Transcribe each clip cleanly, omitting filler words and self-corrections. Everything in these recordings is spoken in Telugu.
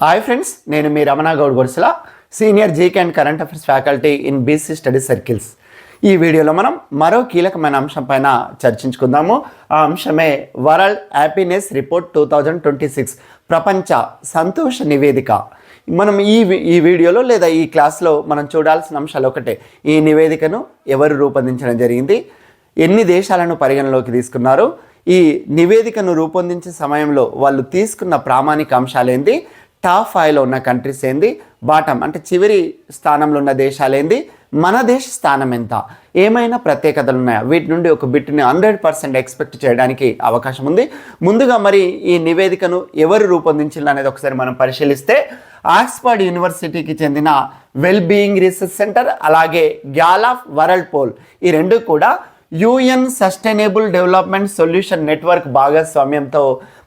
హాయ్ ఫ్రెండ్స్, నేను మీ Ramana Goud Godusula senior GK and current affairs faculty in BC study circles. ఈ వీడియోలో మనం మరో కీలకమైన అంశం పైన చర్చించుకుందాము. ఆ అంశమే వరల్డ్ హ్యాపీనెస్ రిపోర్ట్ 2026 ప్రపంచ సంతోష నివేదిక. మనం ఈ వీడియోలో లేదా ఈ క్లాస్లో మనం చూడాల్సిన అంశాలు ఒకటే. ఈ నివేదికను ఎవరు రూపొందించడం జరిగింది, ఎన్ని దేశాలను పరిగణలోకి తీసుకున్నారు, ఈ నివేదికను రూపొందించే సమయంలో వాళ్ళు తీసుకున్న ప్రామాణిక అంశాలు ఏంది, టాప్ 5లో ఉన్న కంట్రీస్ ఏంది, బాటమ్ అంటే చివరి స్థానంలో ఉన్న దేశాలు ఏంది, మన దేశ స్థానం ఎంత, ఏమైనా ప్రత్యేకతలు ఉన్నాయా, వీటి నుండి ఒక బిట్ని 100% ఎక్స్పెక్ట్ చేయడానికి అవకాశం ఉంది. ముందుగా మరి ఈ నివేదికను ఎవరు రూపొందించారు అనేది ఒకసారి మనం పరిశీలిస్తే ఆక్స్ఫర్డ్ యూనివర్సిటీకి చెందిన వెల్ బీయింగ్ రీసెర్చ్ సెంటర్ అలాగే గ్యాలప్ వరల్డ్ పోల్, ఈ రెండు కూడా UN sustainable development solution network భాగస్వామ్యంతో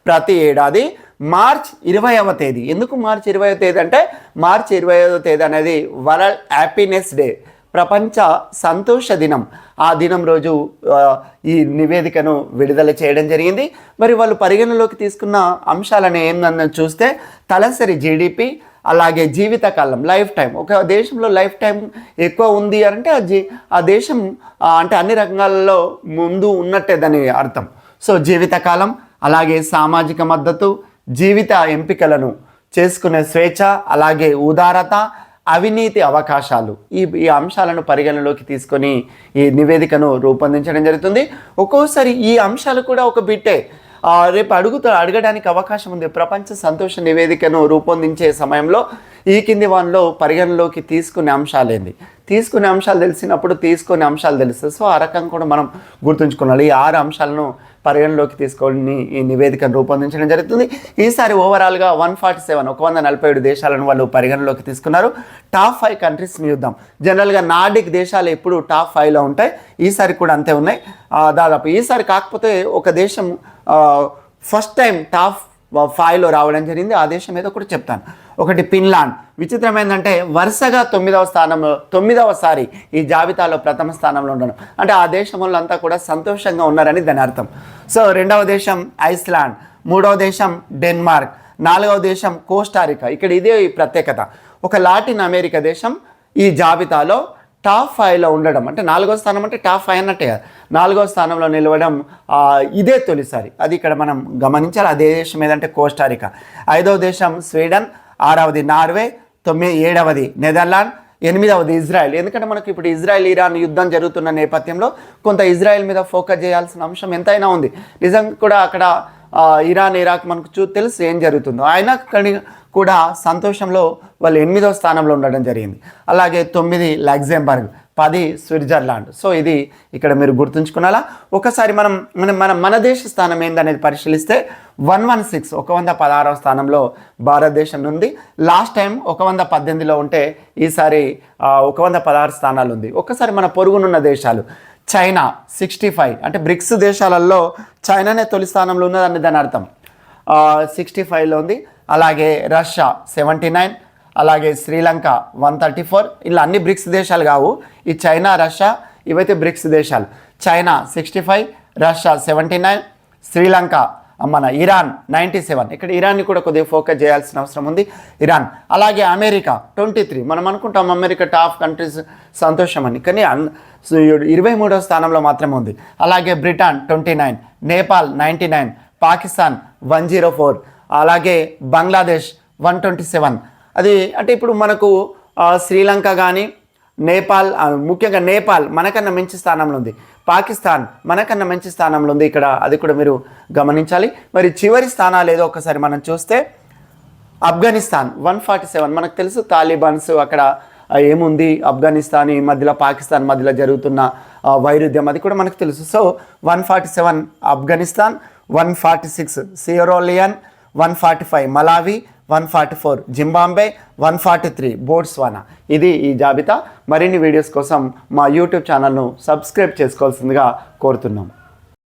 ప్రతి ఏడాది మార్చ్ 20వ తేదీ, ఎందుకు మార్చ్ 20వ తేదీ అంటే మార్చ్ 20వ తేదీ అనేది వరల్డ్ హ్యాపీనెస్ డే, ప్రపంచ సంతోష దినం. ఆ దినం రోజు ఈ నివేదికను విడుదల చేయడం జరిగింది. మరి వాళ్ళు పరిగణలోకి తీసుకున్న అంశాలను ఏందని చూస్తే తలసరి జీడిపి, అలాగే జీవితకాలం లైఫ్ టైం. ఒక దేశంలో లైఫ్ టైం ఎక్కువ ఉంది అంటే ఆ దేశం అంటే అన్ని రంగాలలో ముందు ఉన్నట్టే దాని అర్థం. సో జీవితకాలం, అలాగే సామాజిక మద్దతు, జీవిత ఎంపికలను చేసుకునే స్వేచ్ఛ, అలాగే ఉదారత, అవినీతి అవకాశాలు, ఈ అంశాలను పరిగణలోకి తీసుకొని ఈ నివేదికను రూపొందించడం జరుగుతుంది. ఒక్కోసారి ఈ అంశాలు కూడా ఒక బిట్టే రేపు అడగడానికి అవకాశం ఉంది. ప్రపంచ సంతోష నివేదికను రూపొందించే సమయంలో ఈ కింది వాటిలో పరిగణలోకి తీసుకునే అంశాలు ఏంది, తీసుకునే అంశాలు తెలిసినప్పుడు తీసుకునే అంశాలు తెలుస్తుంది. సో ఆ రకంగా కూడా మనం గుర్తుంచుకోవాలి. ఈ 6 అంశాలను పరిగణలోకి తీసుకొని ఈ నివేదికను రూపొందించడం జరుగుతుంది. ఈసారి ఓవరాల్గా 147 దేశాలను వాళ్ళు పరిగణలోకి తీసుకున్నారు. టాప్ 5 కంట్రీస్ని చూద్దాం. జనరల్గా నార్డిక్ దేశాలు ఎప్పుడు టాప్ 5లో ఉంటాయి, ఈసారి కూడా అంతే ఉన్నాయి దాదాపు. ఈసారి కాకపోతే ఒక దేశం ఫస్ట్ టైం టాప్ 5లో రావడం జరిగింది. ఆ దేశం ఏదో కూడా చెప్తాను. ఒకటి ఫిన్లాండ్. విచిత్రం ఏంటంటే వరుసగా 9వసారి ఈ జాబితాలో ప్రథమ స్థానంలో ఉండడం అంటే ఆ దేశం వాళ్ళంతా కూడా సంతోషంగా ఉన్నారని దాని అర్థం. సో 2వ దేశం ఐస్లాండ్, 3వ దేశం డెన్మార్క్, 4వ దేశం కోస్టారికా. ఇక్కడ ఇదే ఈ ప్రత్యేకత. ఒక లాటిన్ అమెరికా దేశం ఈ జాబితాలో టాప్ 5లో ఉండడం అంటే 4వ స్థానం అంటే టాప్ 5 అన్నట్టే కదా, 4వ స్థానంలో నిలవడం ఇదే తొలిసారి. అది ఇక్కడ మనం గమనించాలి. అదే దేశం ఏదంటే కోస్టారికా. 5వ దేశం స్వీడన్, 6వది నార్వే, 7వది నెదర్లాండ్, 8వది ఇజ్రాయెల్. ఎందుకంటే మనకు ఇప్పుడు ఇజ్రాయెల్ ఇరాన్ యుద్ధం జరుగుతున్న నేపథ్యంలో కొంత ఇజ్రాయెల్ మీద ఫోకస్ చేయాల్సిన అంశం ఎంతైనా ఉంది. నిజంగా కూడా అక్కడ ఇరాన్ ఇరాక్ మనకు తెలుసు ఏం జరుగుతుందో. అయినా కూడా సంతోషంలో వాళ్ళు 8వ స్థానంలో ఉండడం జరిగింది. అలాగే 9 లగ్జెంబర్గ్, 10 స్విట్జర్లాండ్. సో ఇది ఇక్కడ మీరు గుర్తుంచుకున్నాలా. ఒకసారి మన దేశ స్థానం ఏందనేది పరిశీలిస్తే 116వ స్థానంలో భారతదేశం ఉంది. లాస్ట్ టైం 118లో ఉంటే ఈసారి 116 స్థానాలు ఉంది. ఒకసారి మన పొరుగునున్న దేశాలు చైనా 65 అంటే బ్రిక్స్ దేశాలలో చైనానే తొలి స్థానంలో ఉన్నదని దాని అర్థం. 65లో ఉంది. అలాగే రష్యా 79, అలాగే శ్రీలంక 134. ఇలా అన్ని బ్రిక్స్ దేశాలు కావు, ఈ చైనా రష్యా ఇవైతే బ్రిక్స్ దేశాలు. చైనా 65, రష్యా 79, శ్రీలంక మన ఇరాన్ 97. ఇక్కడ ఇరాన్ని కూడా కొద్దిగా ఫోకస్ చేయాల్సిన అవసరం ఉంది, ఇరాన్. అలాగే అమెరికా 23. మనం అనుకుంటాం అమెరికా టాప్ కంట్రీస్ సంతోషం అని, కానీ 23వ స్థానంలో మాత్రమే ఉంది. అలాగే బ్రిటన్ 29, నేపాల్ 99, పాకిస్తాన్ 104, అలాగే బంగ్లాదేశ్ 127. అది అంటే ఇప్పుడు మనకు శ్రీలంక కానీ నేపాల్, ముఖ్యంగా నేపాల్ మనకన్నా మంచి స్థానంలో ఉంది, పాకిస్తాన్ మనకన్నా మంచి స్థానంలో ఉంది ఇక్కడ, అది కూడా మీరు గమనించాలి. మరి చివరి స్థానాలు ఏదో ఒకసారి మనం చూస్తే ఆఫ్ఘనిస్తాన్ 147. మనకు తెలుసు తాలిబాన్స్ అక్కడ ఏముంది, ఆఫ్ఘనిస్తాన్ ఈ మధ్యలో పాకిస్తాన్ మధ్యలో జరుగుతున్న వైరుధ్యం అది కూడా మనకు తెలుసు. So 147 Afghanistan, 146 సియరోలియన్, 145 Malawi, 144 Zimbabwe, 143 Botswana. ఇది ఈ జాబితా. మరిన్ని వీడియోస్ కోసం మా యూట్యూబ్ ఛానల్ను సబ్స్క్రైబ్ చేసుకోవాల్సిందిగా కోరుతున్నాం.